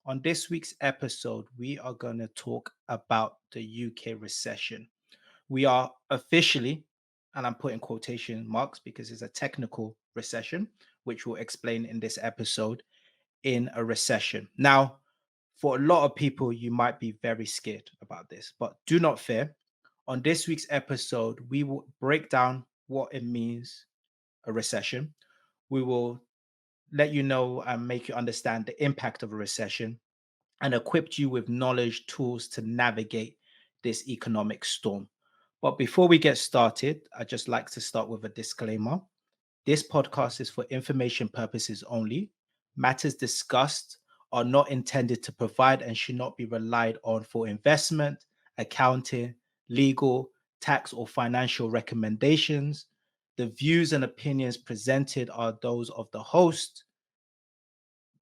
On this week's episode, we are going to talk about the UK recession. We are officially, and I'm putting quotation marks because it's a technical recession, which we'll explain in this episode, in a recession. Now, for a lot of people, you might be very scared about this, but do not fear. On this week's episode, we will break down what it means, a recession. We will let you know and make you understand the impact of a recession and equipped you with knowledge, tools to navigate this economic storm. But before we get started, I'd just like to start with a disclaimer. This podcast is for information purposes only. Matters discussed are not intended to provide and should not be relied on for investment, accounting, legal, tax, or financial recommendations. The views and opinions presented are those of the host.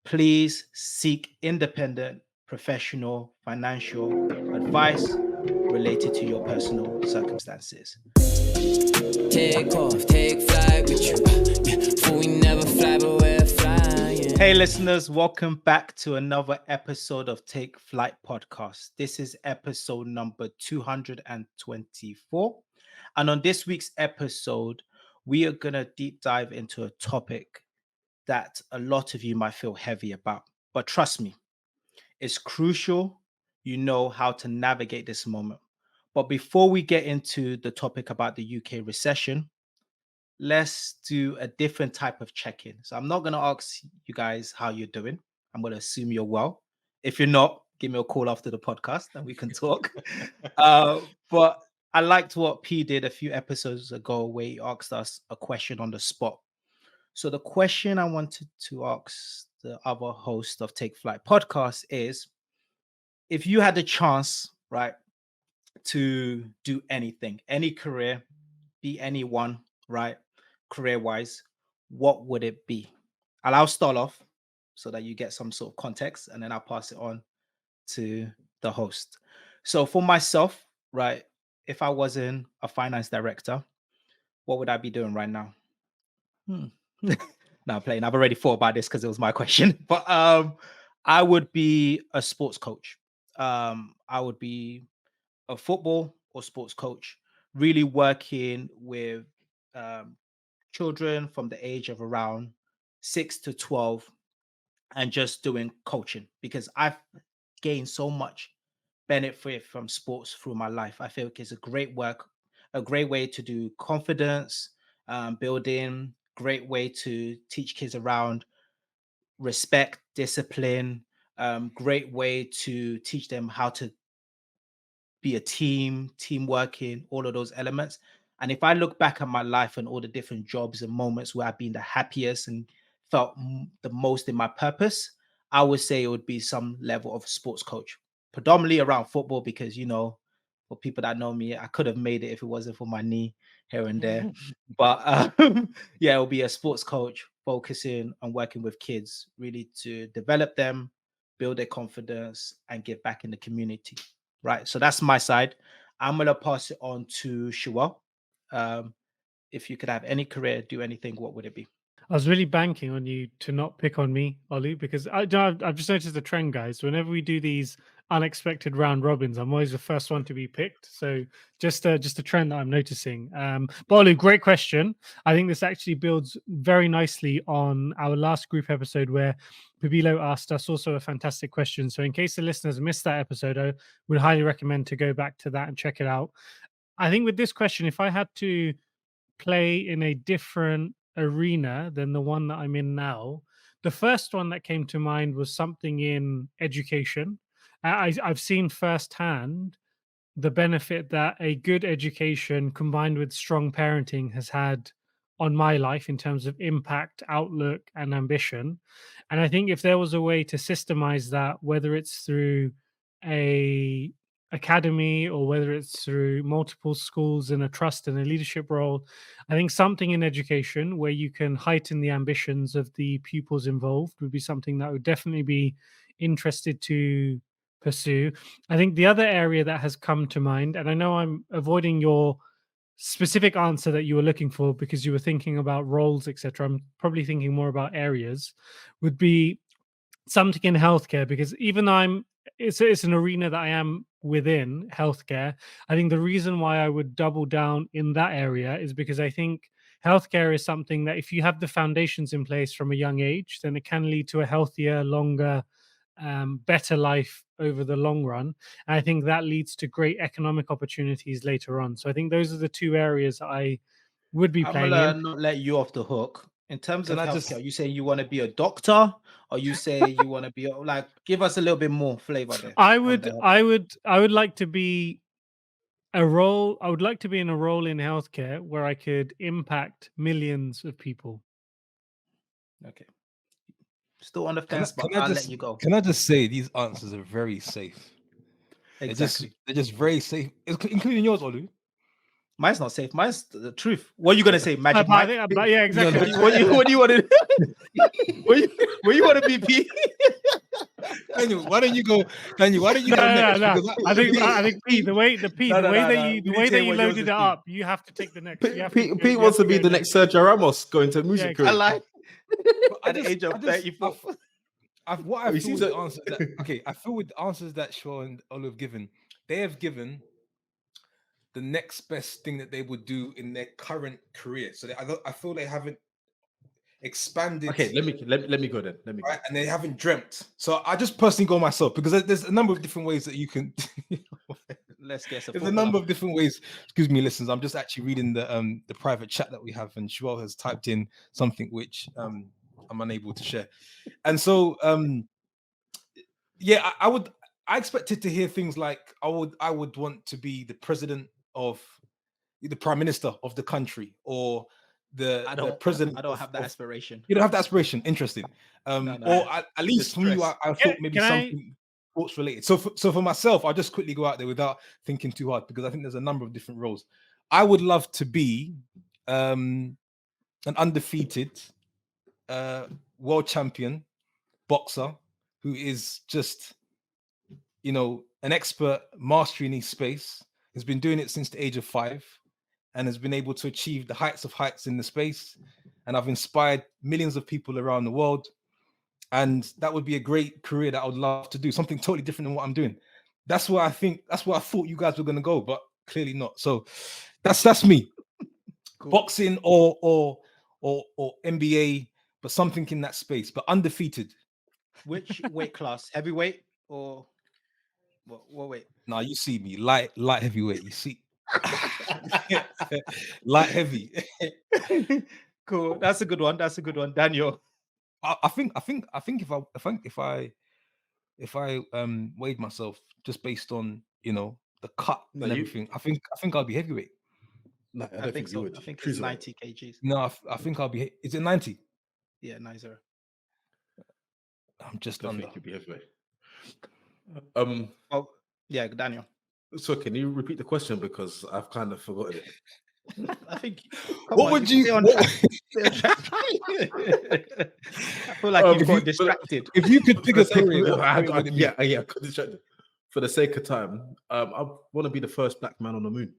Please seek independent, professional, financial advice related to your personal circumstances. Take off, take flight with you. For we never fly, but we're flying. Hey, listeners, welcome back to another episode of Take Flight Podcast. This is episode number 224. And on this week's episode, we are going to deep dive into a topic that a lot of you might feel heavy about. But trust me, it's crucial you know how to navigate this moment. But before we get into the topic about the UK recession, let's do a different type of check-in. So I'm not going to ask you guys how you're doing. I'm going to assume you're well. If you're not, give me a call after the podcast and we can talk. But I liked what P did a few episodes ago where he asked us a question on the spot. So the question I wanted to ask the other host of Take Flight podcast is, if you had the chance, right, to do anything, any career, be anyone, right, career-wise, what would it be? And I'll start off so that you get some sort of context, and then I'll pass it on to the host. So for myself, right, if I wasn't a finance director, what would I be doing right now? No, I'm playing. I've already thought about this because it was my question. But I would be a sports coach. I would be a football or sports coach, really working with um, children from the age of around 6 to 12 and just doing coaching because I've gained so much benefit from sports through my life. I feel like it's a great way to do confidence building, great way to teach kids around respect, discipline, great way to teach them how to be a team working, all of those elements. And if I look back at my life and all the different jobs and moments where I've been the happiest and felt the most in my purpose, I would say it would be some level of sports coach, predominantly around football, because, for people that know me, I could have made it if it wasn't for my knee here and there. But yeah, it will be a sports coach focusing on working with kids, really to develop them, build their confidence, and give back in the community. Right. So that's my side. I'm gonna pass it on to Shuwa. Um, if you could have any career, do anything, what would it be? I was really banking on you to not pick on me, Ollie, because I've just noticed the trend, guys. Whenever we do these unexpected round robins, I'm always the first one to be picked. So just a trend that I'm noticing. But Ollie, great question. I think this actually builds very nicely on our last group episode where Pabilo asked us also a fantastic question. So in case the listeners missed that episode, I would highly recommend to go back to that and check it out. I think with this question, if I had to play in a different arena than the one that I'm in now, the first one that came to mind was something in education. I've seen firsthand the benefit that a good education combined with strong parenting has had on my life in terms of impact, outlook, and ambition. And I think if there was a way to systemize that, whether it's through a academy or whether it's through multiple schools in a trust and a leadership role, I think something in education where you can heighten the ambitions of the pupils involved would be something that I would definitely be interested to pursue. I think the other area that has come to mind, and I know I'm avoiding your specific answer that you were looking for because you were thinking about roles, etc. I'm probably thinking more about areas, would be something in healthcare, because even though it's an arena that I am within healthcare, I think the reason why I would double down in that area is because I think healthcare is something that if you have the foundations in place from a young age, then it can lead to a healthier, longer, better life over the long run. And I think that leads to great economic opportunities later on. So I think those are the two areas I would be I'm playing gonna in. not let you off the hook. In terms Can of I healthcare, just are you saying you want to be a doctor, or you say you want to be like? Give us a little bit more flavor there I on would, the. I would, I would like to be a role. I would like to be in a role in healthcare where I could impact millions of people. Okay, still on the can I, fence, but can I I'll let just you go. can I just say these answers are very safe. Exactly. They're just very safe, including yours, Olu. Mine's not safe. Mine's the truth. What are you gonna say, Magic But I Mike? think, but yeah, No, exactly. no. What do you want to? What you want to be, P? Daniel, why don't you go? Daniel, why don't you No, go no, next? no. Because I think Pete, the way No. the We need way to that hear you what yours loaded is, it P. up, you have to take the next. You have to Pete, go, Pete you wants have to be go the next Sergio Ramos going to music Yeah, I career. lied. I At the just, age of I just, 34. what I He feel seems with the a- answers that I feel with the answers that Shaw and Olu have given, they have given the next best thing that they would do in their current career. So I feel they haven't expanded, Okay, let me go then. Let me go. right, and they haven't dreamt. So I just personally go myself because there's a number of different ways that you can. Let's guess a There's a footballer. number of different ways. Excuse me, listeners. I'm just actually reading the private chat that we have, and Joel has typed in something which I'm unable to share. And so yeah, I expected to hear things like I would want to be the president of the prime minister of the country, or the president I don't have that of aspiration. you don't have that aspiration. Interesting. No. Or at least from you, Distress. I thought maybe Can I? something sports related. So for myself, I'll just quickly go out there without thinking too hard because I think there's a number of different roles. I would love to be an undefeated world champion boxer who is just an expert mastery in his space. Has been doing it since the age of 5 and has been able to achieve the heights of heights in the space. And I've inspired millions of people around the world. And that would be a great career that I would love to do, something totally different than what I'm doing. That's where I thought you guys were going to go, but clearly not. So that's me. Cool. Boxing or NBA, but something in that space, but undefeated. Which weight class? Heavyweight or what weight? Now you see me light heavyweight. You see, light heavy. Cool. That's a good one. Daniel. I think if I weighed myself just based on the cut No, and you- everything, I think I'll be heavyweight. No, I I don't think you so. would. I think it's Cruiserweight. 90 kgs. No, I think I'll be. Is it 90? Yeah, 90. I'm just Don't under. think you'd be heavyweight. Oh, yeah, Daniel. So can you repeat the question because I've kind of forgotten it. I think. What would you? Stay on what- track. Stay on track. I feel like If you've got you- distracted. if you could pick For a the sake career, of- what career would it be? yeah, I got distracted. For the sake of time, I want to be the first black man on the moon.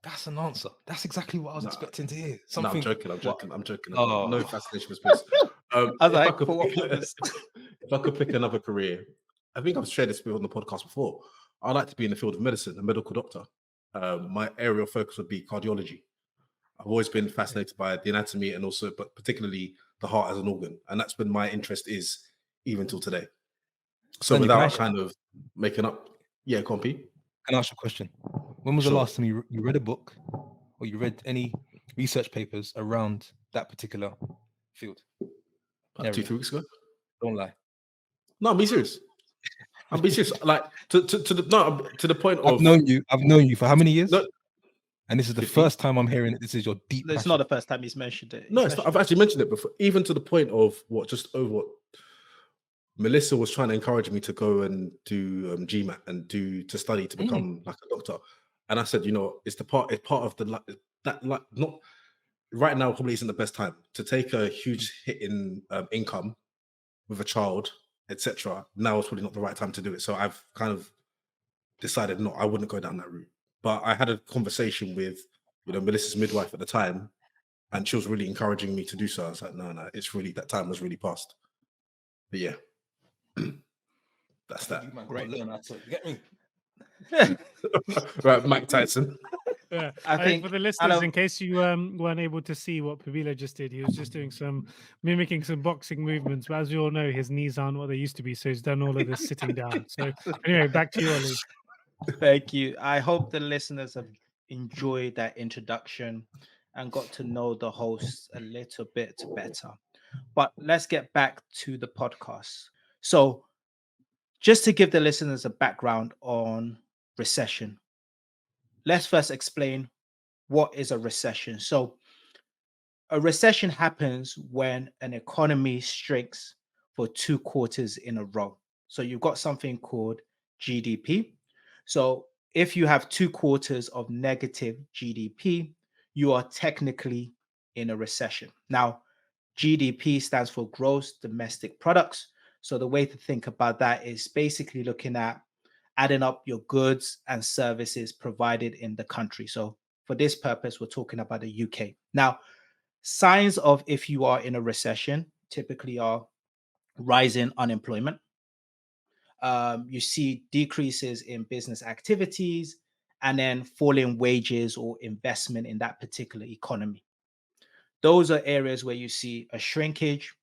That's an answer. That's exactly what I was Nah. expecting to hear. No, I'm Something. joking. I'm joking. I've got Oh. no fascination with space. I was if like, for what purpose? if I could pick another career, I think I've shared this on the podcast before. I'd like to be in the field of medicine, a medical doctor. My area of focus would be cardiology. I've always been fascinated by the anatomy and also, but particularly the heart as an organ, and that's been my interest is even till today. So Daniel, can I without ask- kind of making up, yeah, compete. Can I ask you a question? When was the Sure. last time you read a book or you read any research papers around that particular field? About 2-3 weeks ago. Don't lie. No, I'm being serious. I'm being serious. Like to the point I've of known you for how many years? No, And this is the 15. first time I'm hearing it. This is your deep It's passion. not the first time he's mentioned it. No, He's it's not, mentioned I've actually mentioned it before, even to the point of what Melissa was trying to encourage me to go and do GMAT and to study to become like a doctor. And I said, it's part of the not right now probably isn't the best time to take a huge hit in income with a child, etc. Now is probably not the right time to do it. So I've kind of decided I wouldn't go down that route. But I had a conversation with Melissa's midwife at the time, and she was really encouraging me to do so. I was like, no, it's really, that time was really past. But yeah, that's that. You man Great. can't learn how to get me. Right, Mike Tyson. Yeah, I I think think for the I listeners, don't. in case you weren't able to see what Pavila just did, he was just doing some mimicking some boxing movements. But as we all know, his knees aren't what they used to be, so he's done all of this sitting down. So anyway, back to you, Ollie. Thank you. I hope the listeners have enjoyed that introduction and got to know the hosts a little bit better. But let's get back to the podcast. So, just to give the listeners a background on recession, let's first explain what is a recession. So, a recession happens when an economy shrinks for 2 quarters in a row. So, you've got something called GDP. So, if you have 2 quarters of negative GDP, you are technically in a recession. Now, GDP stands for gross domestic products. So the way to think about that is basically looking at adding up your goods and services provided in the country. So for this purpose, we're talking about the UK. Now, signs of if you are in a recession typically are rising unemployment. You see decreases in business activities and then falling wages or investment in that particular economy. Those are areas where you see a shrinkage,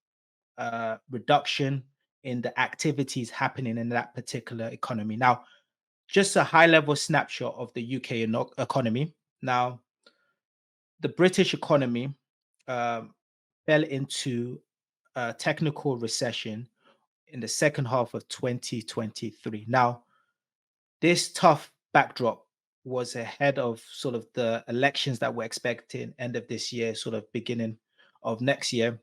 reduction in the activities happening in that particular economy. Now, just a high level snapshot of the UK economy. Now, the British economy um, fell into a technical recession in the second half of 2023. Now, this tough backdrop was ahead of sort of the elections that we're expecting end of this year, sort of beginning of next year,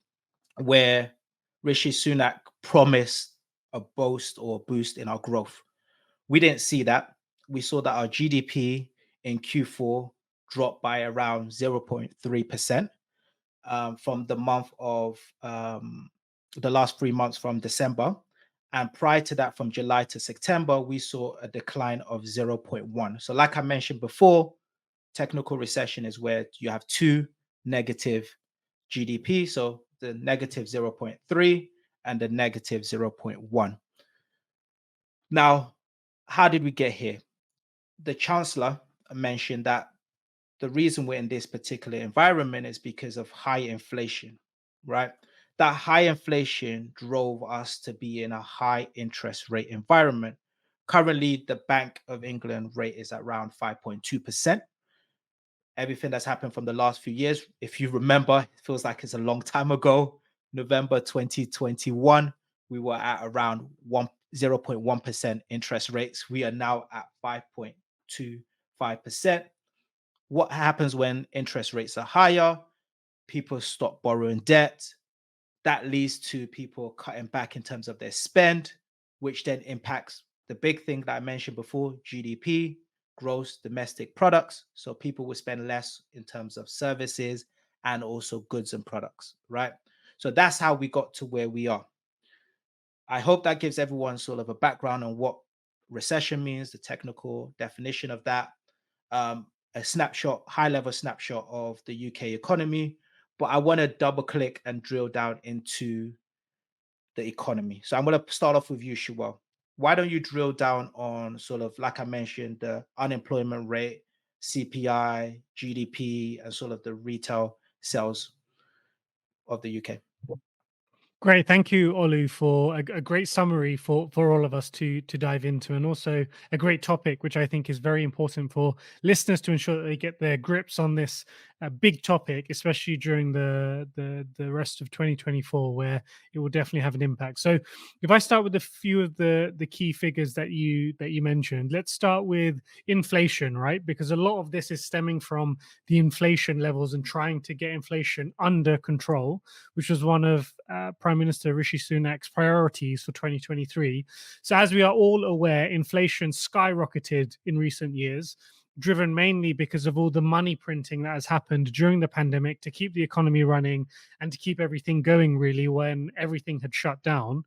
where Rishi Sunak promised a boost in our growth. We didn't see that. We saw that our GDP in Q4 dropped by around 0.3% from the month of the last 3 months from December. And prior to that, from July to September, we saw a decline of 0.1. So, like I mentioned before, technical recession is where you have two negative GDP. So the negative 0.3 and the negative 0.1. Now, how did we get here? The Chancellor mentioned that the reason we're in this particular environment is because of high inflation, right? That high inflation drove us to be in a high interest rate environment. Currently, the Bank of England rate is around 5.2%. Everything that's happened from the last few years. If you remember, it feels like it's a long time ago. November 2021, we were at around 0.1% interest rates. We are now at 5.25%. What happens when interest rates are higher? People stop borrowing debt. That leads to people cutting back in terms of their spend, which then impacts the big thing that I mentioned before, GDP, gross domestic products. So people will spend less in terms of services and also goods and products, right? So that's how we got to where we are. I hope that gives everyone sort of a background on what recession means, the technical definition of that, a snapshot, high level snapshot of the UK economy. But I want to double click and drill down into the economy. So I'm going to start off with you, Shuwal. Why don't you drill down on sort of, like I mentioned, the unemployment rate, CPI, GDP, and sort of the retail sales of the UK? Great, thank you, Olu, for a great summary for all of us to dive into, and also a great topic, which I think is very important for listeners to ensure that they get their grips on this big topic, especially during the rest of 2024, where it will definitely have an impact. So, if I start with a few of the key figures that you mentioned, let's start with inflation, right? Because a lot of this is stemming from the inflation levels and trying to get inflation under control, which was one of Prime Minister Rishi Sunak's priorities for 2023. So, as we are all aware, inflation skyrocketed in recent years, driven mainly because of all the money printing that has happened during the pandemic to keep the economy running and to keep everything going, really, when everything had shut down.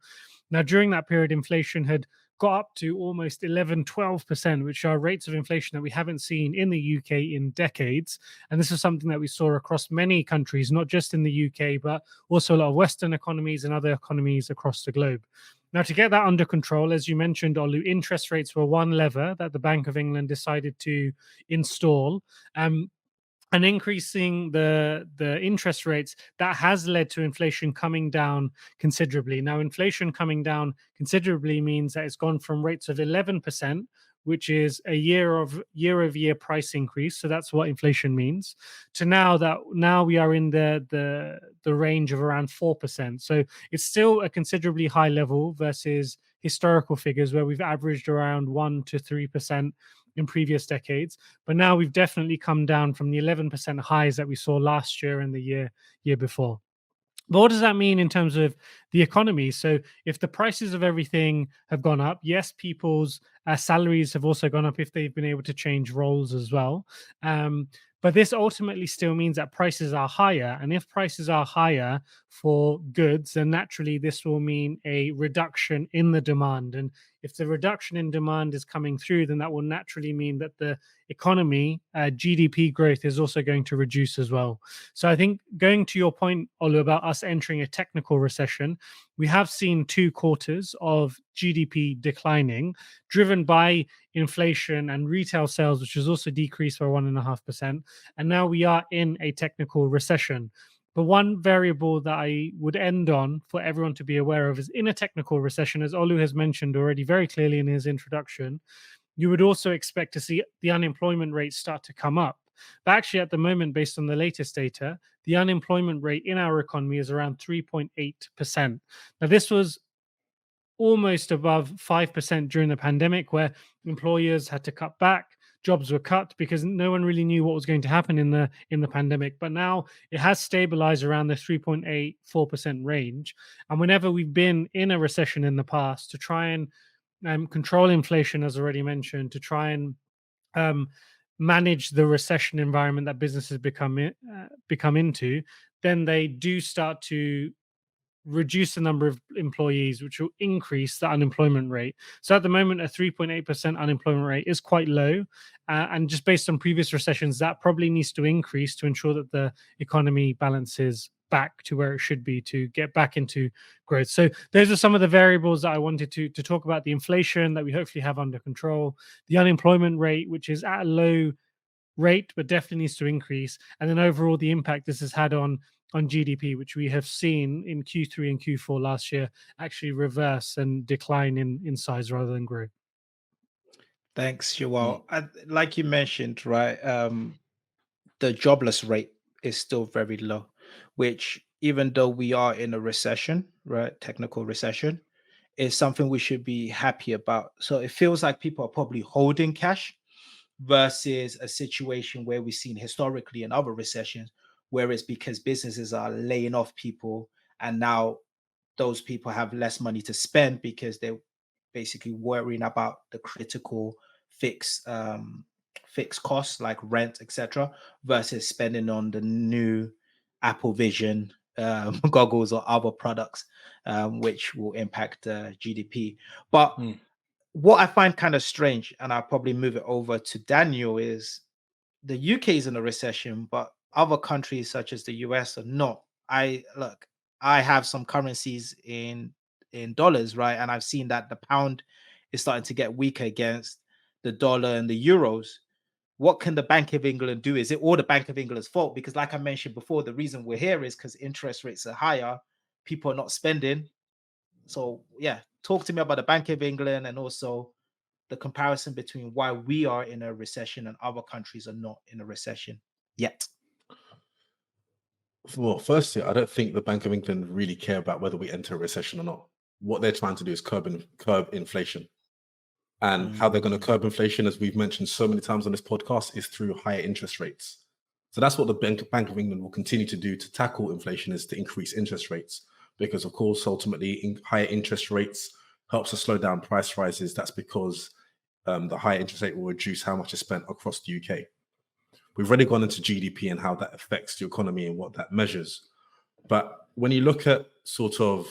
Now, during that period, inflation had got up to almost 11-12%, which are rates of inflation that we haven't seen in the UK in decades. And this is something that we saw across many countries, not just in the UK, but also a lot of Western economies and other economies across the globe. Now, to get that under control, as you mentioned, Olu, interest rates were one lever that the Bank of England decided to install. And increasing the interest rates, that has led to inflation coming down considerably. Now, inflation coming down considerably means that it's gone from rates of 11%, which is a year-over-year price increase. So that's what inflation means. To now we are in the range of around 4%. So it's still a considerably high level versus historical figures where we've averaged around 1 to 3% in previous decades. But now we've definitely come down from the 11% highs that we saw last year and the year before. But what does that mean in terms of the economy? So if the prices of everything have gone up, yes, people's salaries have also gone up if they've been able to change roles as well. But this ultimately still means that prices are higher. And if prices are higher for goods, then naturally this will mean a reduction in the demand. And if the reduction in demand is coming through, then that will naturally mean that the economy, GDP growth is also going to reduce as well. So I think going to your point, Olu, about us entering a technical recession, we have seen 2 quarters of GDP declining, driven by inflation and retail sales, which has also decreased by 1.5%. And now we are in a technical recession. But one variable that I would end on for everyone to be aware of is in a technical recession, as Olu has mentioned already very clearly in his introduction, you would also expect to see the unemployment rate start to come up. But actually, at the moment, based on the latest data, the unemployment rate in our economy is around 3.8%. Now, this was almost above 5% during the pandemic, where employers had to cut back, jobs were cut because no one really knew what was going to happen in the pandemic. But now it has stabilized around the 3.84% range. And whenever we've been in a recession in the past, to try and control inflation, as already mentioned, to try and manage the recession environment that businesses become into, then they do start to reduce the number of employees, which will increase the unemployment rate. So at the moment, a 3.8% unemployment rate is quite low. And just based on previous recessions, that probably needs to increase to ensure that the economy balances back to where it should be to get back into growth. So those are some of the variables that I wanted to talk about. The inflation that we hopefully have under control, the unemployment rate, which is at a low rate, but definitely needs to increase. And then overall, the impact this has had on GDP, which we have seen in Q3 and Q4 last year, actually reverse and decline in size rather than grow. Thanks, Joel. Like you mentioned, right, the jobless rate is still very low, which even though we are in a recession, right, technical recession, is something we should be happy about. So it feels like people are probably holding cash versus a situation where we've seen historically in other recessions, where it's because businesses are laying off people and now those people have less money to spend because they're basically worrying about the critical fixed fixed costs like rent, etc., versus spending on the new Apple Vision goggles or other products, which will impact GDP. But what I find kind of strange, and I'll probably move it over to Daniel, is the UK is in a recession, but other countries such as the US are not. I have some currencies in dollars, right? And I've seen that the pound is starting to get weaker against the dollar and the euros. What can the Bank of England do? Is it all the Bank of England's fault? Because like I mentioned before, the reason we're here is because interest rates are higher, people are not spending. So yeah, talk to me about the Bank of England and also the comparison between why we are in a recession and other countries are not in a recession yet. Well, firstly, I don't think the Bank of England really care about whether we enter a recession or not. What they're trying to do is curb inflation. And how they're going to curb inflation, as we've mentioned so many times on this podcast, is through higher interest rates. So that's what the Bank of England will continue to do to tackle inflation, is to increase interest rates. Because, of course, ultimately, higher interest rates helps to slow down price rises. That's because the higher interest rate will reduce how much is spent across the UK. We've already gone into GDP and how that affects the economy and what that measures. But when you look at sort of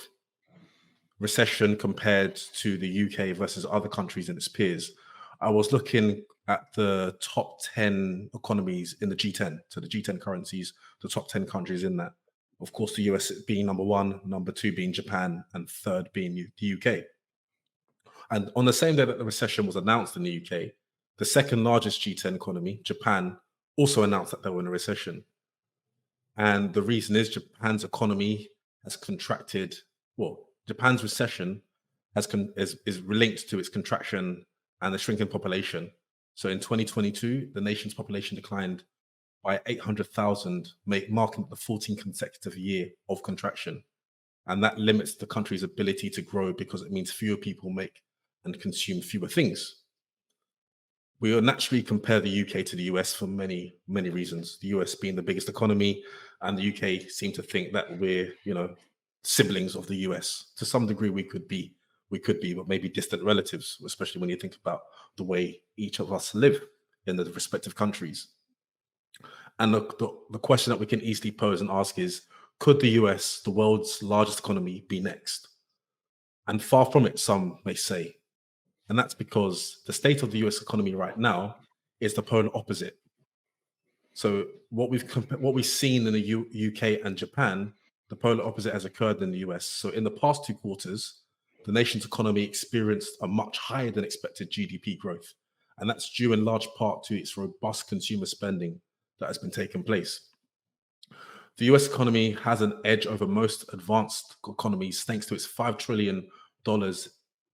recession compared to the UK versus other countries and its peers, I was looking at the top 10 economies in the G10, so the G10 currencies, the top 10 countries in that. Of course, the US being number one, number two being Japan, and third being the UK. And on the same day that the recession was announced in the UK, the second largest G10 economy, Japan, also announced that they were in a recession. And the reason is Japan's economy has contracted. Well, Japan's recession is linked to its contraction and the shrinking population. So in 2022, the nation's population declined by 800,000, marking the 14th consecutive year of contraction. And that limits the country's ability to grow because it means fewer people make and consume fewer things. We will naturally compare the UK to the US for many, many reasons. The US being the biggest economy, and the UK seem to think that we're, siblings of the US. To some degree, we could be, but maybe distant relatives, especially when you think about the way each of us live in the respective countries. And the question that we can easily pose and ask is, could the US, the world's largest economy, be next? And far from it, some may say. And that's because the state of the US economy right now is the polar opposite. So what we've seen in the UK and Japan, the polar opposite has occurred in the US. So in the past 2 quarters, the nation's economy experienced a much higher than expected GDP growth. And that's due in large part to its robust consumer spending that has been taking place. The US economy has an edge over most advanced economies thanks to its $5 trillion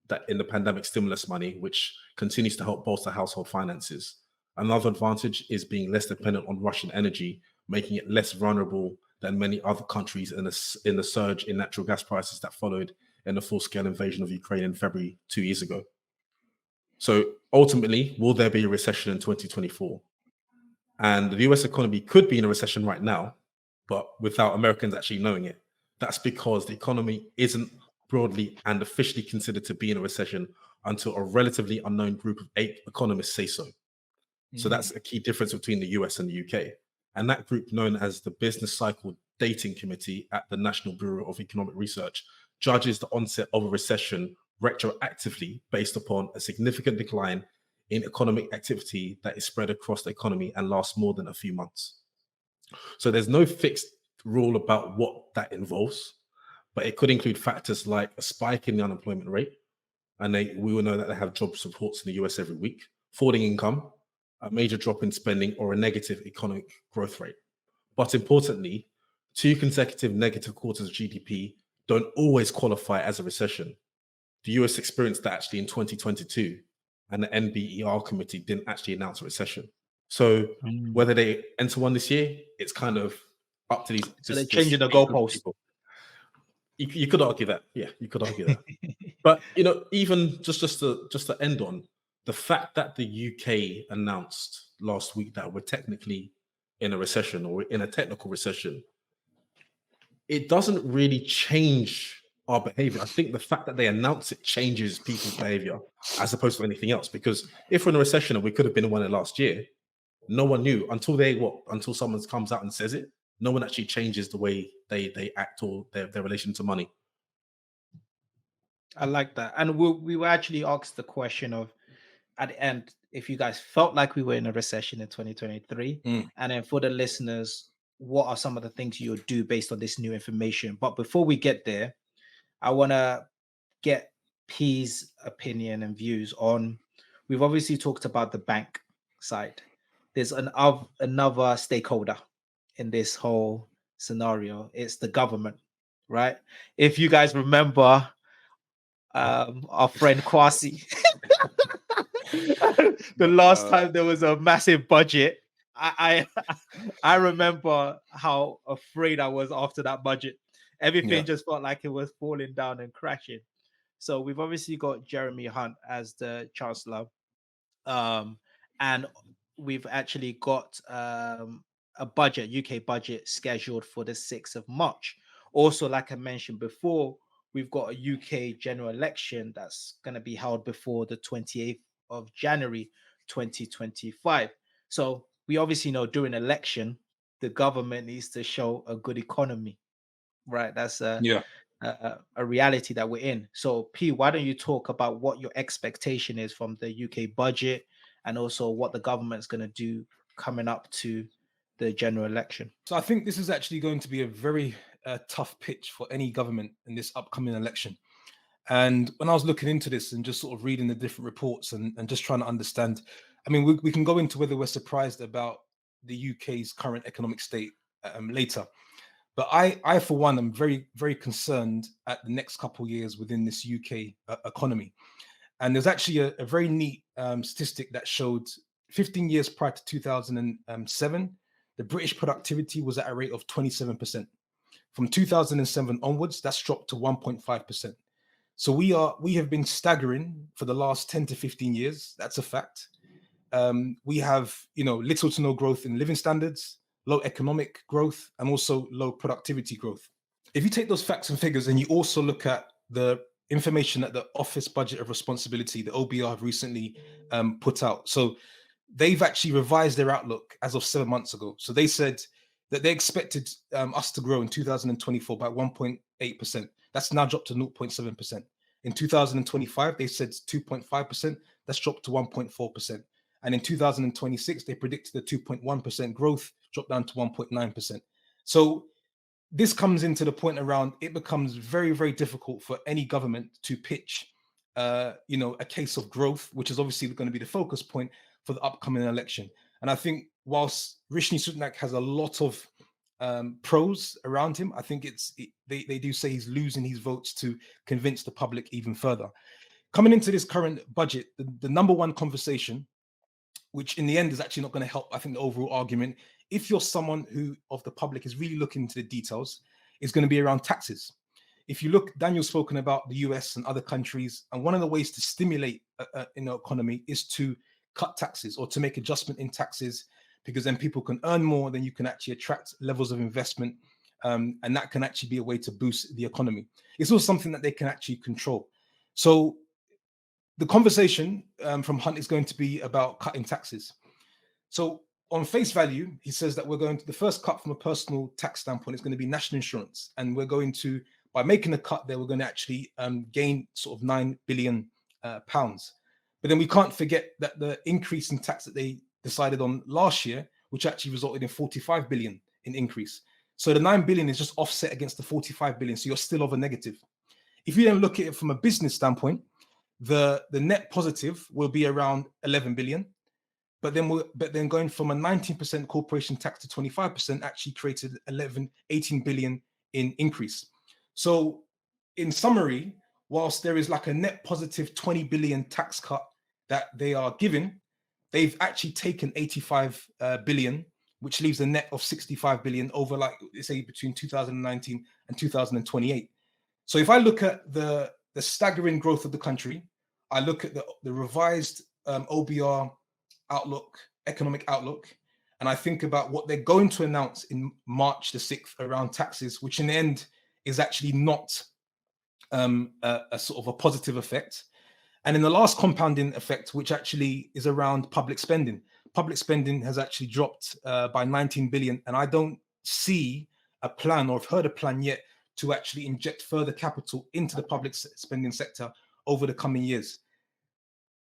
that in the pandemic stimulus money, which continues to help bolster household finances. Another advantage is being less dependent on Russian energy, making it less vulnerable than many other countries in the surge in natural gas prices that followed in the full-scale invasion of Ukraine in February 2 years ago. So ultimately, will there be a recession in 2024? And the US economy could be in a recession right now, but without Americans actually knowing it. That's because the economy isn't broadly and officially considered to be in a recession until a relatively unknown group of 8 economists say so. So that's a key difference between the US and the UK. And that group, known as the Business Cycle Dating Committee at the National Bureau of Economic Research, judges the onset of a recession retroactively based upon a significant decline in economic activity that is spread across the economy and lasts more than a few months. So there's no fixed rule about what that involves, but it could include factors like a spike in the unemployment rate, and we will know that they have job reports in the US every week, falling income, a major drop in spending, or a negative economic growth rate. But importantly, 2 consecutive negative quarters of GDP don't always qualify as a recession. The US experienced that actually in 2022, and the NBER committee didn't actually announce a recession. So whether they enter one this year, it's kind of up to these. So they're changing the goalpost. You could argue that. Yeah, you could argue that. But even just to end on the fact that the UK announced last week that we're technically in a recession or in a technical recession, it doesn't really change our behavior. I think the fact that they announce it changes people's behavior as opposed to anything else. Because if we're in a recession and we could have been in one last year, no one knew until someone comes out and says it. No one actually changes the way they act or their relation to money. I like that. And we were actually asked the question of, at the end, if you guys felt like we were in a recession in 2023. And then for the listeners, what are some of the things you would do based on this new information? But before we get there, I want to get P's opinion and views on, we've obviously talked about the bank side. There's another stakeholder in this whole scenario. It's the government, right? If you guys remember our friend Kwasi, the last time there was a massive budget, I remember how afraid I was after that budget. Everything just felt like it was falling down and crashing. So we've obviously got Jeremy Hunt as the Chancellor, and we've actually got a UK budget scheduled for the 6th of March. Also, like I mentioned before, we've got a UK general election that's going to be held before the 28th of January 2025. So we obviously know during election, the government needs to show a good economy, right? That's a reality that we're in. So, P, why don't you talk about what your expectation is from the UK budget and also what the government's going to do coming up to the general election? So I think this is actually going to be a very tough pitch for any government in this upcoming election. And when I was looking into this and just sort of reading the different reports and just trying to understand, I mean, we can go into whether we're surprised about the UK's current economic state later. But I, for one, am very, very concerned at the next couple of years within this UK economy. And there's actually a very neat statistic that showed 15 years prior to 2007, the British productivity was at a rate of 27%. From 2007 onwards, that's dropped to 1.5%. So we have been staggering for the last 10 to 15 years. That's a fact. We have, little to no growth in living standards, low economic growth, and also low productivity growth. If you take those facts and figures and you also look at the information that the Office Budget of Responsibility, the OBR, have recently put out. So they've actually revised their outlook as of 7 months ago. So they said that they expected us to grow in 2024 by 1.8%. That's now dropped to 0.7%. In 2025, they said 2.5%. That's dropped to 1.4%. And in 2026, they predicted a 2.1% growth, dropped down to 1.9%. So this comes into the point around it becomes very, very difficult for any government to pitch, a case of growth, which is obviously going to be the focus point for the upcoming election. And I think whilst Rishi Sunak has a lot of pros around him, I think they do say he's losing his votes to convince the public even further. Coming into this current budget, the number one conversation, which in the end is actually not going to help, I think, the overall argument, if you're someone who of the public is really looking into the details, is going to be around taxes. If you look, Daniel's spoken about the US and other countries, and one of the ways to stimulate in the economy is to cut taxes or to make adjustment in taxes, because then people can earn more, then you can actually attract levels of investment, and that can actually be a way to boost the economy. It's also something that they can actually control. So the conversation from Hunt is going to be about cutting taxes. So on face value, he says that the first cut from a personal tax standpoint is going to be national insurance. And we're going to, by making a cut there, we're going to actually gain sort of £9 billion. But then we can't forget that the increase in tax that they decided on last year, which actually resulted in 45 billion in increase. So the 9 billion is just offset against the 45 billion. So you're still over negative. If you then look at it from a business standpoint, the net positive will be around 11 billion. But then going from a 19% corporation tax to 25% actually created 18 billion in increase. So in summary, whilst there is like a net positive 20 billion tax cut that they are giving, they've actually taken 85 billion, which leaves a net of 65 billion over, like, say, between 2019 and 2028. So if I look at the staggering growth of the country, I look at the revised OBR outlook, economic outlook, and I think about what they're going to announce in March the 6th around taxes, which in the end is actually not a sort of a positive effect. And in the last compounding effect, which actually is around public spending has actually dropped by 19 billion. And I don't see a plan, or have heard a plan yet, to actually inject further capital into the public spending sector over the coming years.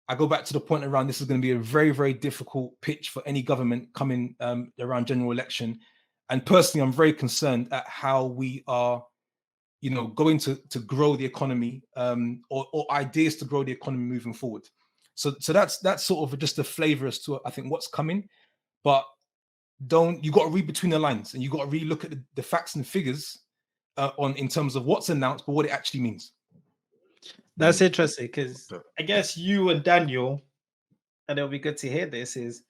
I go back to the point around this is going to be a very, very difficult pitch for any government coming around general election. And personally, I'm very concerned at how we are, going to grow the economy, or ideas to grow the economy moving forward. So that's sort of just a flavor as to, I think, what's coming. But you got to read between the lines, and you got to really look at the facts and figures in terms of what's announced, but what it actually means. That's interesting, because I guess you and Daniel, and it'll be good to hear this, is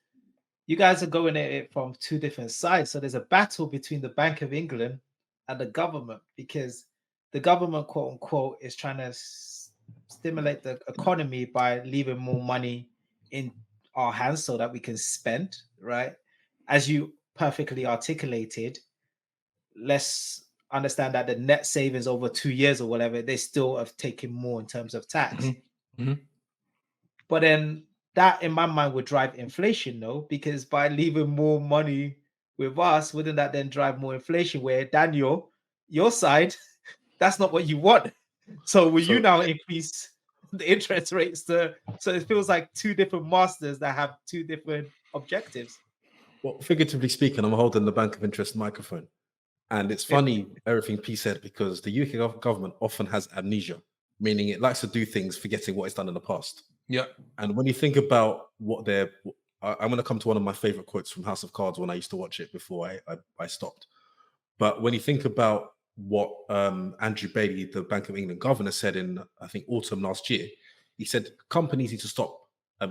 you guys are going at it from two different sides. So there's a battle between the Bank of England and the government, because the government, quote unquote, is trying to stimulate the economy by leaving more money in our hands so that we can spend, right? As you perfectly articulated, let's understand that the net savings over 2 years or whatever, they still have taken more in terms of tax. Mm-hmm. But then that, in my mind, would drive inflation, though, because by leaving more money with us, wouldn't that then drive more inflation? Where, Daniel, your side, that's not what you want. So will you So now increase the interest rates so it feels like two different masters that have two different objectives. well, figuratively speaking, I'm holding the Bank of Interest microphone. And it's funny, everything P said, because the UK government often has amnesia, meaning it likes to do things forgetting what it's done in the past. Yeah. And when you think about what I'm going to come to one of my favorite quotes from House of Cards when I used to watch it before I stopped. But when you think about what Andrew Bailey, the Bank of England governor, said in, I think, autumn last year, he said companies need to stop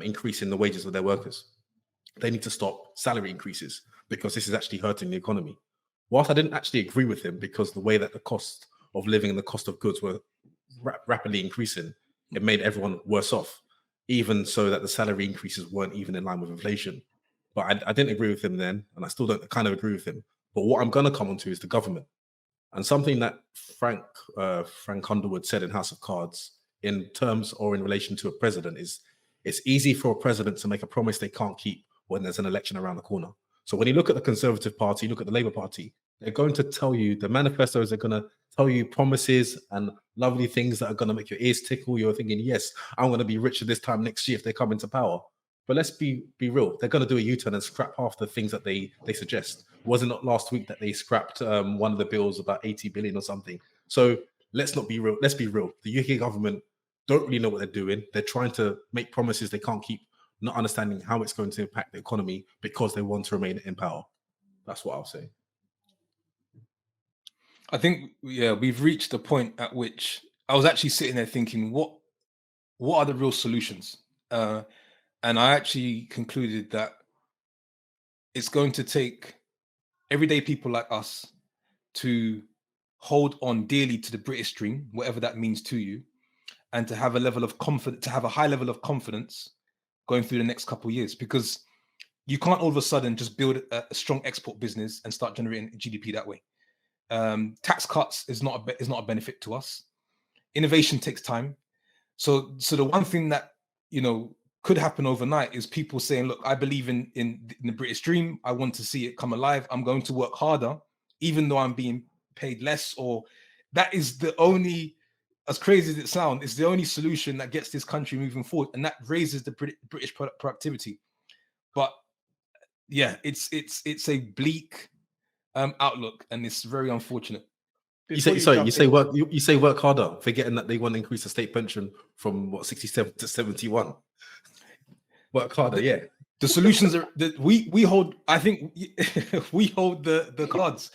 increasing the wages of their workers. They need to stop salary increases because this is actually hurting the economy. Whilst I didn't actually agree with him because the way that the cost of living and the cost of goods were rapidly increasing, it made everyone worse off, even so that the salary increases weren't even in line with inflation. But I didn't agree with him then, and I still don't kind of agree with him. But what I'm going to come on to is the government. And something that Frank Underwood said in House of Cards in terms or in relation to a president is it's easy for a president to make a promise they can't keep when there's an election around the corner. So when you look at the Conservative Party, look at the Labour Party, they're going to tell you, the manifestos are going to tell you promises and lovely things that are going to make your ears tickle. You're thinking, yes, I'm going to be richer this time next year if they come into power. But let's be real. They're going to do a U-turn and scrap half the things that they suggest. Wasn't it last week that they scrapped one of the bills, about 80 billion or something? So let's not be real. Let's be real. The UK government don't really know what they're doing. They're trying to make promises they can't keep, not understanding how it's going to impact the economy because they want to remain in power. That's what I'll say. I think, yeah, we've reached the point at which I was actually sitting there thinking, what are the real solutions? And I actually concluded that it's going to take everyday people like us to hold on dearly to the British dream, whatever that means to you, and to have a level of confidence, to have a high level of confidence going through the next couple of years, because you can't all of a sudden just build a strong export business and start generating GDP that way. Tax cuts is not a benefit to us. Innovation takes time. So the one thing that could happen overnight is people saying, look, I believe in the British dream. I want to see it come alive. I'm going to work harder, even though I'm being paid less. Or that is the only, as crazy as it sounds, it's the only solution that gets this country moving forward, and that raises the British productivity. But yeah, it's a bleak outlook, and it's very unfortunate. You say work harder, forgetting that they want to increase the state pension from 67 to 71. Work harder, yeah. The solutions are that we hold. I think we hold the cards.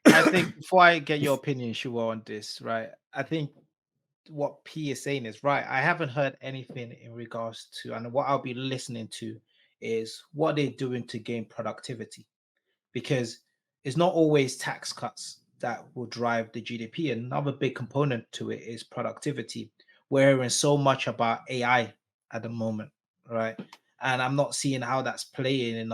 I think before I get your opinion, Shua, on this, right? I think what P is saying is right. I haven't heard anything in regards to, and what I'll be listening to is what they're doing to gain productivity, because it's not always tax cuts that will drive the GDP. Another big component to it is productivity. We're hearing so much about AI at the moment, right? And I'm not seeing how that's playing in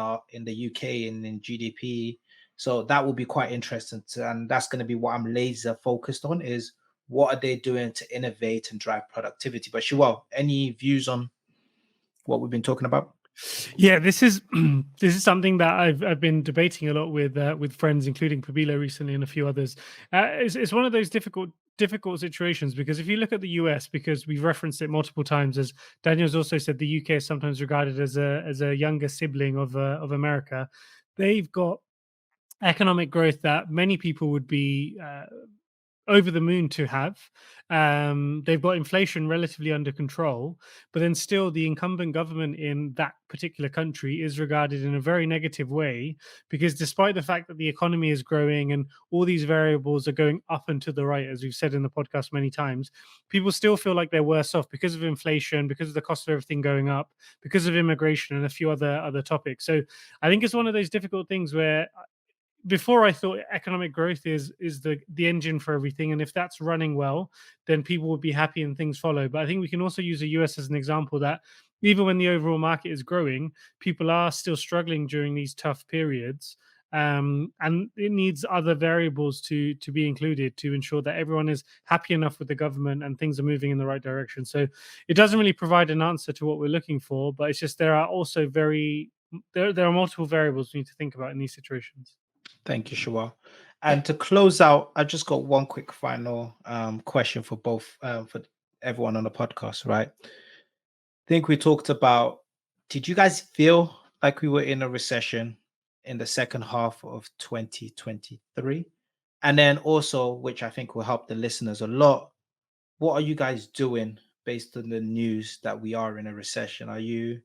the UK and in GDP. So that will be quite interesting, and that's going to be what I'm laser focused on, is what are they doing to innovate and drive productivity. But Shuwal, any views on what we've been talking about? Yeah, this is something that I've been debating a lot with friends, including Pabilo recently and a few others. It's one of those difficult situations, because if you look at the US, because we've referenced it multiple times, as Daniel's also said, the UK is sometimes regarded as a younger sibling of America. They've got economic growth that many people would be over the moon to have. They've got inflation relatively under control, but then still the incumbent government in that particular country is regarded in a very negative way, because despite the fact that the economy is growing and all these variables are going up and to the right, as we've said in the podcast many times, people still feel like they're worse off because of inflation, because of the cost of everything going up, because of immigration and a few other topics. So I think it's one of those difficult things where before I thought economic growth is the engine for everything, and if that's running well, then people would be happy and things follow. But I think we can also use the US as an example that even when the overall market is growing, people are still struggling during these tough periods, and it needs other variables to be included to ensure that everyone is happy enough with the government and things are moving in the right direction. So it doesn't really provide an answer to what we're looking for, but it's just there are also there are multiple variables we need to think about in these situations. Thank you, Shua. And to close out, I just got one quick final question for both for everyone on the podcast, right? I think we talked about, did you guys feel like we were in a recession in the second half of 2023? And then also, which I think will help the listeners a lot, what are you guys doing based on the news that we are in a recession? Are you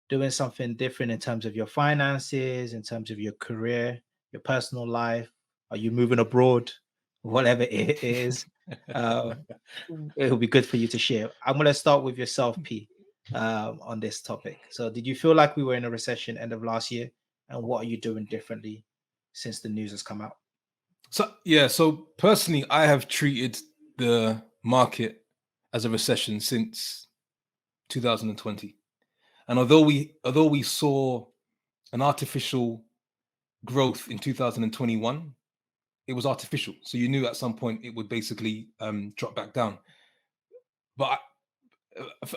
doing something different in terms of your finances, in terms of your career, your personal life? Are you moving abroad? Whatever it is, uh, it'll be good for you to share. I'm going to start with yourself, P, on this topic. So, did you feel like we were in a recession end of last year? And what are you doing differently since the news has come out? So personally, I have treated the market as a recession since 2020. And although we saw an artificial growth in 2021, it was artificial. So you knew at some point it would basically drop back down. But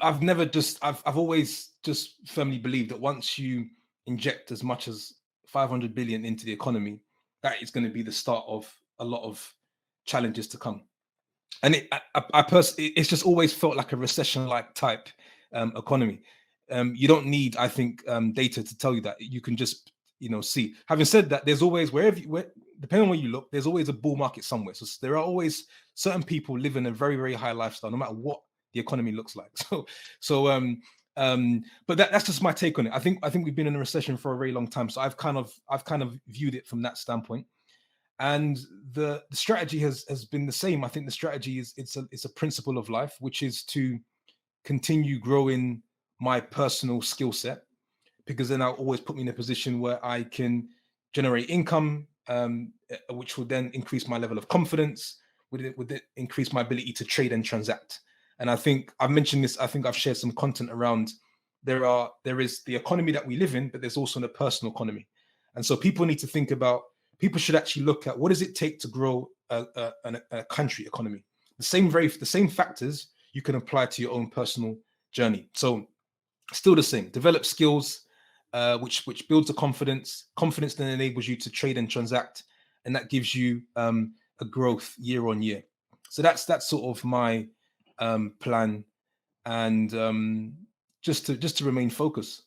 I've always just firmly believed that once you inject as much as 500 billion into the economy, that is going to be the start of a lot of challenges to come. And it's just always felt like a recession-like type economy. You don't need, I think, data to tell you that. You can just, see. Having said that, there's always depending on where you look, there's always a bull market somewhere. So there are always certain people living a very, very high lifestyle, no matter what the economy looks like. But that's just my take on it. I think we've been in a recession for a very long time. So I've kind of viewed it from that standpoint. And the strategy has been the same. I think the strategy is it's a principle of life, which is to continue growing my personal skill set, because then I'll always put me in a position where I can generate income, which will then increase my level of confidence, would it increase my ability to trade and transact. And I think I've mentioned this, I think I've shared some content around there is the economy that we live in, but there's also the personal economy. And so people should actually look at what does it take to grow a country economy. The same factors you can apply to your own personal journey. So still the same, develop skills, which builds the confidence then enables you to trade and transact, and that gives you a growth year on year. So that's sort of my plan, and just to remain focused.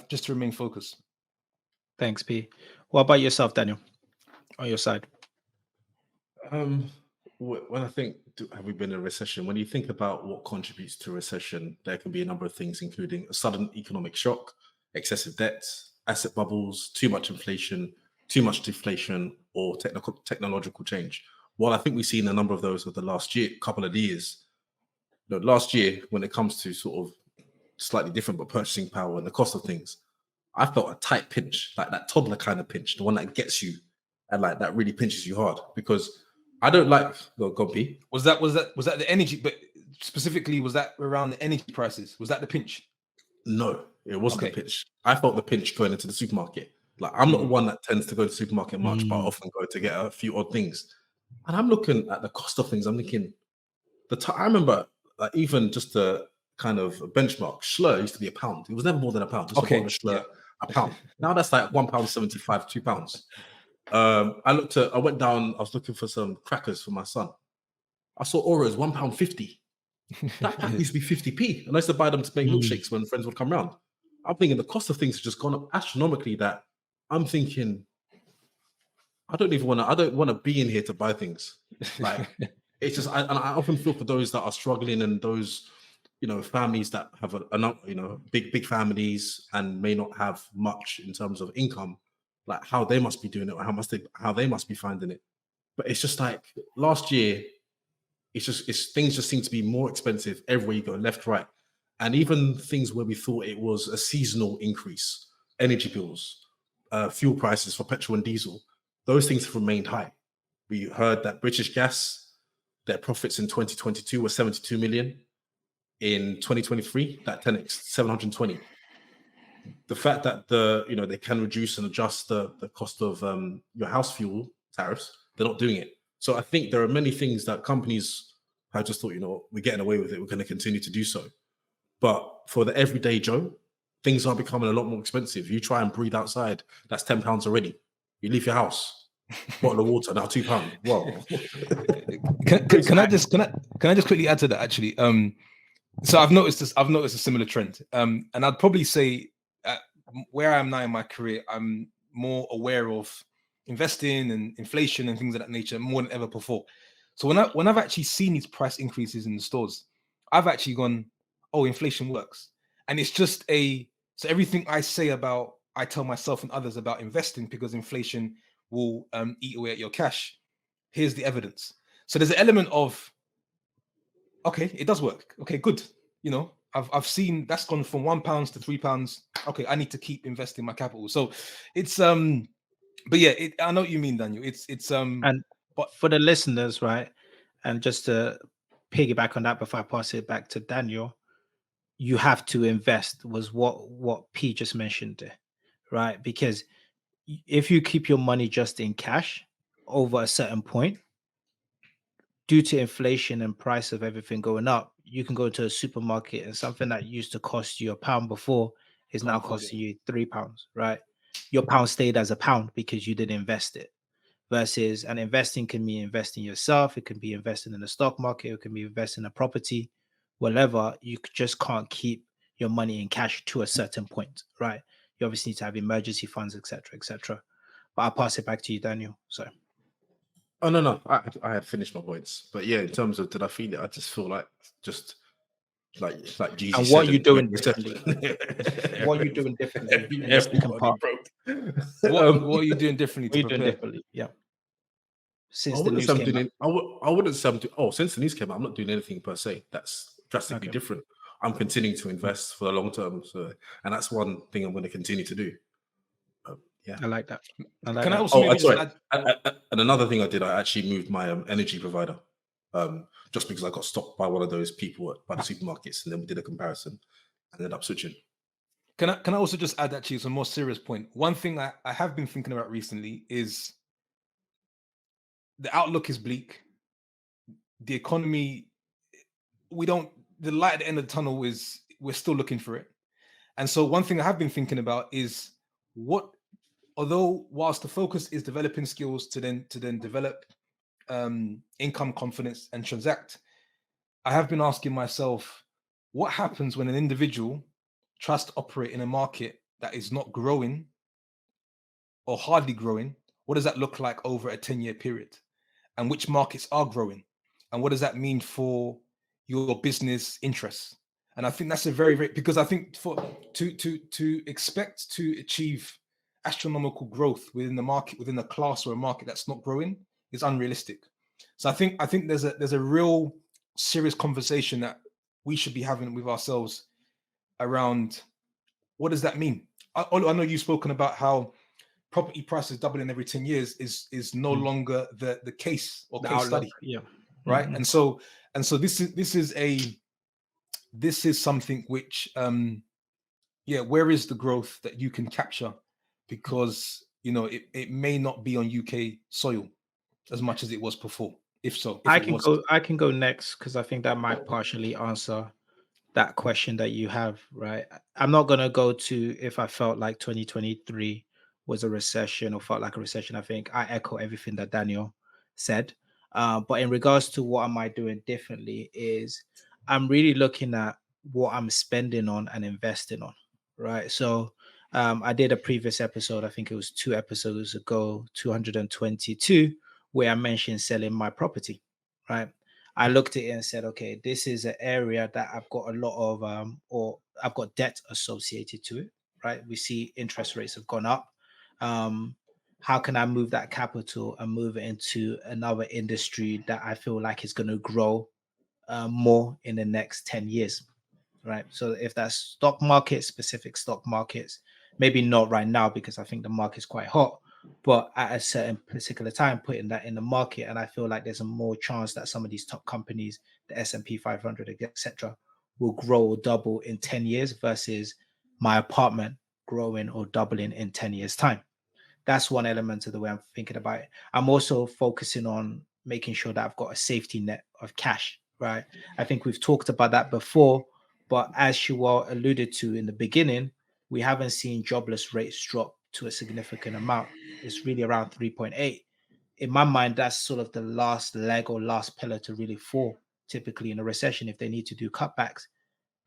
Just to remain focused. Thanks, P. What about yourself, Daniel, on your side? When I think, have we been in a recession? When you think about what contributes to recession, there can be a number of things, including a sudden economic shock, excessive debt, asset bubbles, too much inflation, too much deflation, or technological change. Well, I think we've seen a number of those over the last couple of years. Last year, when it comes to sort of slightly different, but purchasing power and the cost of things, I felt a tight pinch, like that toddler kind of pinch, the one that gets you and like that really pinches you hard, because I don't like Gompi. Was that the energy? But specifically, was that around the energy prices? Was that the pinch? No, it wasn't the pinch. I felt the pinch going into the supermarket. Like, I'm not one that tends to go to the supermarket much, but I often go to get a few odd things. And I'm looking at the cost of things. I'm thinking, I remember, like, even just the kind of benchmark, Schlur used to be £1. It was never more than £1. Just a Schlur, £1. Now that's like £1.75, £2. I went down, I was looking for some crackers for my son. I saw Oreos, £1.50. That pack used to be 50p. And I used to buy them to make milkshakes when friends would come round. I'm thinking the cost of things has just gone up astronomically, that I'm thinking, I don't want to be in here to buy things. Like, it's just, I often feel for those that are struggling, and those, families that have big families and may not have much in terms of income, like how they must be doing it, or how they must be finding it. But it's just like last year, things just seem to be more expensive everywhere you go, left, right. And even things where we thought it was a seasonal increase, energy bills, fuel prices for petrol and diesel, those things have remained high. We heard that British Gas, their profits in 2022 were 72 million. In 2023, that 10x, 720. The fact that they can reduce and adjust the cost of your house fuel tariffs, they're not doing it. So I think there are many things that companies have just thought, we're getting away with it, we're going to continue to do so. But for the everyday Joe, things are becoming a lot more expensive. You try and breathe outside, that's £10 already. You leave your house, Bottle of water now £2. Wow. Can I just quickly add to that actually? So I've noticed a similar trend. And I'd probably say where I am now in my career, I'm more aware of investing and inflation and things of that nature more than ever before. So when I've actually seen these price increases in the stores, I've actually gone, oh, inflation works. And it's just so everything I tell myself and others about investing because inflation will eat away at your cash. Here's the evidence. So there's an element of, okay, it does work. Okay, good. You know, I've seen that's gone from £1 to £3. Okay, I need to keep investing my capital. So it's but yeah, I know what you mean, Daniel. It's And but for the listeners, right? And just to piggyback on that before I pass it back to Daniel, you have to invest was what P just mentioned there, right? Because if you keep your money just in cash over a certain point, due to inflation and price of everything going up, you can go to a supermarket and something that used to cost you £1 before is can't now afford it. costing you £3, right? Your pound stayed as a pound because you didn't invest it. Versus, and investing can be investing yourself, it can be investing in the stock market, it can be investing in a property, whatever. Just can't keep your money in cash to a certain point, right? You obviously need to have emergency funds, etc., etc. But I'll pass it back to you, Daniel. So Oh no, I had finished my points, but yeah, in terms of did I feel it, I just feel like just like Jeezy and what said, are you and doing Recession. differently? What are you doing differently in the second Everybody part? broke. what are you doing differently What are to you doing prepare? differently? Yeah. I Since the wouldn't news say I'm came doing out. it. I wouldn't say I'm doing. Oh, since the news came out, I'm not doing anything per se. That's drastically Okay. different. I'm continuing to invest for the long term. So, and that's one thing I'm going to continue to do. Yeah. I like that. I like Can I that. also Oh, maybe just sorry. add? And another thing I did, I actually moved my energy provider, just because I got stopped by one of those people by the supermarkets, and then we did a comparison, and ended up switching. Can I also just add actually some more serious point? One thing I have been thinking about recently is the outlook is bleak. The economy, the light at the end of the tunnel is we're still looking for it. And so one thing I have been thinking about is although whilst the focus is developing skills to then develop income confidence and transact, I have been asking myself, what happens when an individual tries to operate in a market that is not growing or hardly growing? What does that look like over a 10-year period? And which markets are growing? And what does that mean for your business interests? And I think that's a very, very, because I think to expect to achieve astronomical growth within the market, within a class or a market that's not growing, is unrealistic. So I think there's a real serious conversation that we should be having with ourselves around what does that mean. I know you've spoken about how property prices doubling every 10 years is no longer the case or The case outlook. study, Yeah. right? Mhm. And so this is something which where is the growth that you can capture? Because it may not be on UK soil as much as it was before. If it was. I can go next because I think that might partially answer that question that you have, right? I'm not gonna go to if I felt like 2023 was a recession or felt like a recession. I think I echo everything that Daniel said. But in regards to what am I doing differently, is I'm really looking at what I'm spending on and investing on, right? So I did a previous episode, I think it was 2 episodes ago, 222, where I mentioned selling my property, right? I looked at it and said, okay, this is an area that I've got a lot of, or I've got debt associated to it, right? We see interest rates have gone up. How can I move that capital and move it into another industry that I feel like is going to grow more in the next 10 years? Right. So if that's stock market, specific stock markets, maybe not right now because I think the market's quite hot, but at a certain particular time, putting that in the market, and I feel like there's a more chance that some of these top companies, the S&P 500, etc., will grow or double in 10 years versus my apartment growing or doubling in 10 years time. That's one element of the way I'm thinking about it. I'm also focusing on making sure that I've got a safety net of cash, right? I think we've talked about that before, but as Shuwa alluded to in the beginning, we haven't seen jobless rates drop to a significant amount. It's really around 3.8. in my mind, that's sort of the last leg or last pillar to really fall. Typically in a recession, if they need to do cutbacks,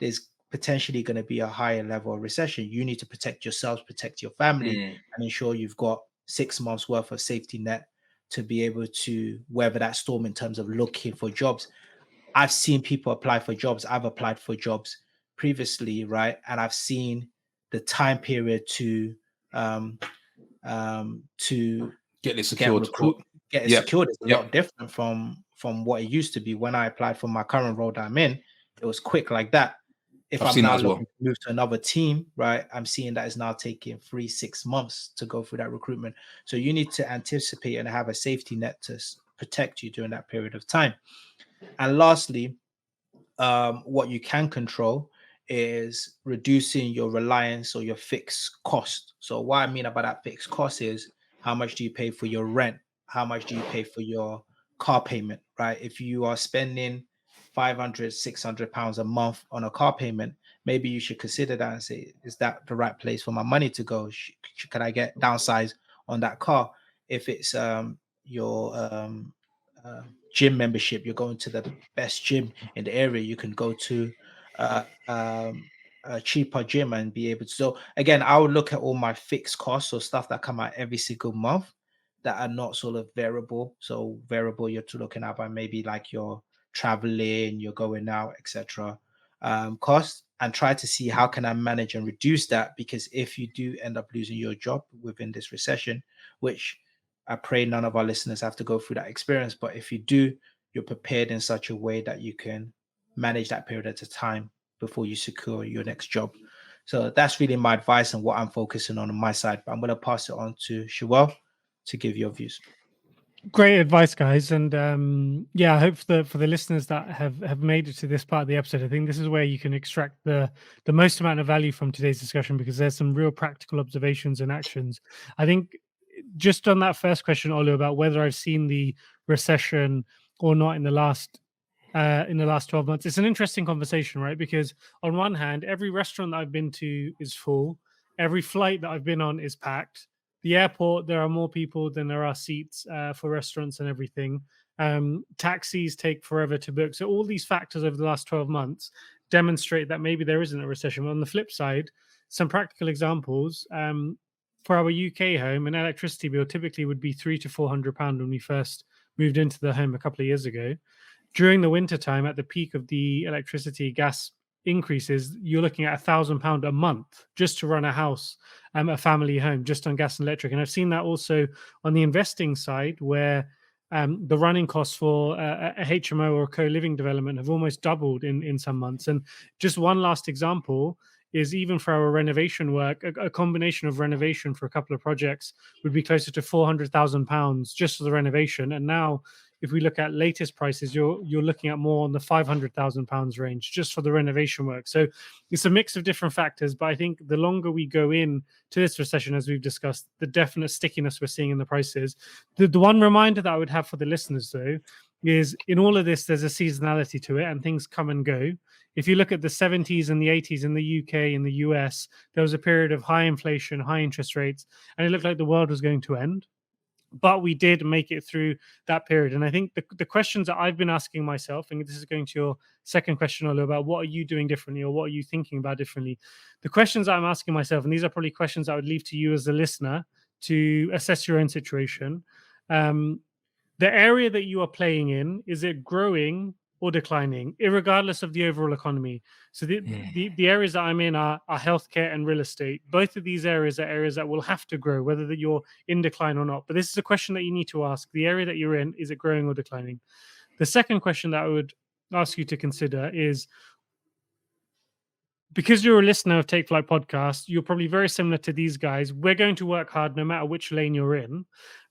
there's potentially going to be a higher level of recession. You need to protect yourselves, protect your family, and ensure you've got 6 months worth of safety net to be able to weather that storm in terms of looking for jobs. I've seen people apply for jobs. I've applied for jobs previously, right? And I've seen the time period um, to Get this get secured. get it Yep. secured is a Yep. lot different from what it used to be. When I applied for my current role that I'm in, it was quick like that. If I've I'm seen that now as well. looking to move to another team, right, I'm seeing that it's now taking 3-6 months to go through that recruitment. So you need to anticipate and have a safety net to protect you during that period of time. And lastly, what you can control is reducing your reliance or your fixed cost. So what I mean about that fixed cost is how much do you pay for your rent? How much do you pay for your car payment, right? If you are spending 500, 600 pounds a month on a car payment, maybe you should consider that and say, is that the right place for my money to go? Can I get downsized on that car? If it's your gym membership, you're going to the best gym in the area, you can go to uh, um, a cheaper gym and be able to. So again, I would look at all my fixed costs or stuff that come out every single month that are not sort of variable. So variable, you're looking at by maybe like your traveling, you're going out, etc. Cost, and try to see how can I manage and reduce that, because if you do end up losing your job within this recession, which I pray none of our listeners have to go through that experience, but if you do, you're prepared in such a way that you can manage that period at a time before you secure your next job. So that's really my advice and what I'm focusing on my side. But I'm going to pass it on to Shawel to give your views. Great advice, guys, and yeah, I hope for the listeners that have made it to this part of the episode, I think this is where you can extract the most amount of value from today's discussion, because there's some real practical observations and actions. I think just on that first question, Olu, about whether I've seen the recession or not in the last 12 months, it's an interesting conversation, right? Because on one hand, every restaurant that I've been to is full, every flight that I've been on is packed. The airport, there are more people than there are seats for restaurants and everything. Taxis take forever to book. So all these factors over the last 12 months demonstrate that maybe there isn't a recession. But on the flip side, some practical examples. For our UK home, an electricity bill typically would be £300 to £400 when we first moved into the home a couple of years ago. During the winter time, at the peak of the electricity gas increases, you're looking at £1,000 a month just to run a house, a family home, just on gas and electric. And I've seen that also on the investing side, where the running costs for a HMO or a co-living development have almost doubled in some months. And just one last example is, even for our renovation work, a combination of renovation for a couple of projects would be closer to £400,000 just for the renovation. And now, if we look at latest prices, you're looking at more on the £500,000 range just for the renovation work. So it's a mix of different factors, but I think the longer we go in to this recession, as we've discussed, the definite stickiness we're seeing in the prices. The one reminder that I would have for the listeners, though, is in all of this, there's a seasonality to it and things come and go. If you look at the 70s and the 80s in the UK and the US, there was a period of high inflation, high interest rates, and it looked like the world was going to end. But we did make it through that period. And I think the questions that I've been asking myself, and this is going to your second question, Olu, about what are you doing differently or what are you thinking about differently? The questions I'm asking myself, and these are probably questions I would leave to you as a listener to assess your own situation. The area that you are playing in, is it growing or declining, irregardless of the overall economy? So the areas that I'm in are healthcare and real estate. Both of these areas are areas that will have to grow, whether that you're in decline or not. But this is a question that you need to ask. The area that you're in, is it growing or declining? The second question that I would ask you to consider is, because you're a listener of Take Flight podcast, you're probably very similar to these guys. We're going to work hard no matter which lane you're in.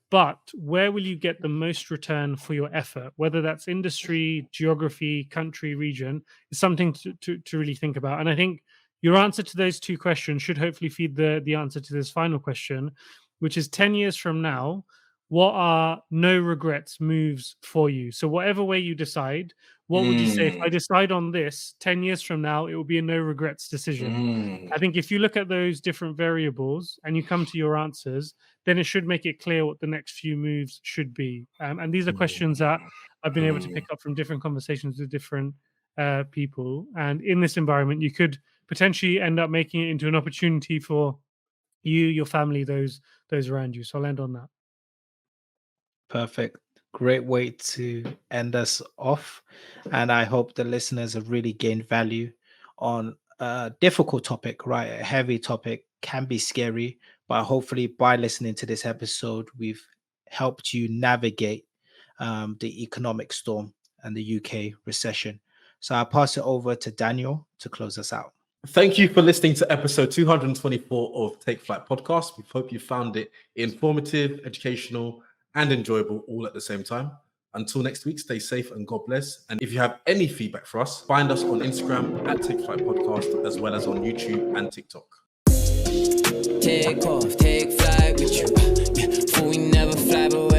But where will you get the most return for your effort? Whether that's industry, geography, country, region, is something to really think about. And I think your answer to those two questions should hopefully feed the answer to this final question, which is 10 years from now, what are no regrets moves for you? So whatever way you decide, what would you say if I decide on this 10 years from now, it will be a no regrets decision? I think if you look at those different variables and you come to your answers, then it should make it clear what the next few moves should be. And these are questions that I've been able to pick up from different conversations with different people. And in this environment, you could potentially end up making it into an opportunity for you, your family, those around you. So I'll end on that. Perfect. Great way to end us off. And I hope the listeners have really gained value on a difficult topic, right? A heavy topic, can be scary, but hopefully by listening to this episode, we've helped you navigate the economic storm and the UK recession. So I'll pass it over to Daniel to close us out. Thank you for listening to episode 224 of Take Flight Podcast. We hope you found it informative, educational, and enjoyable all at the same time. Until next week, stay safe and God bless. And if you have any feedback for us, find us on Instagram at Take Flight Podcast, as well as on YouTube and TikTok. Take off, take flight with you. Yeah, for we never fly, but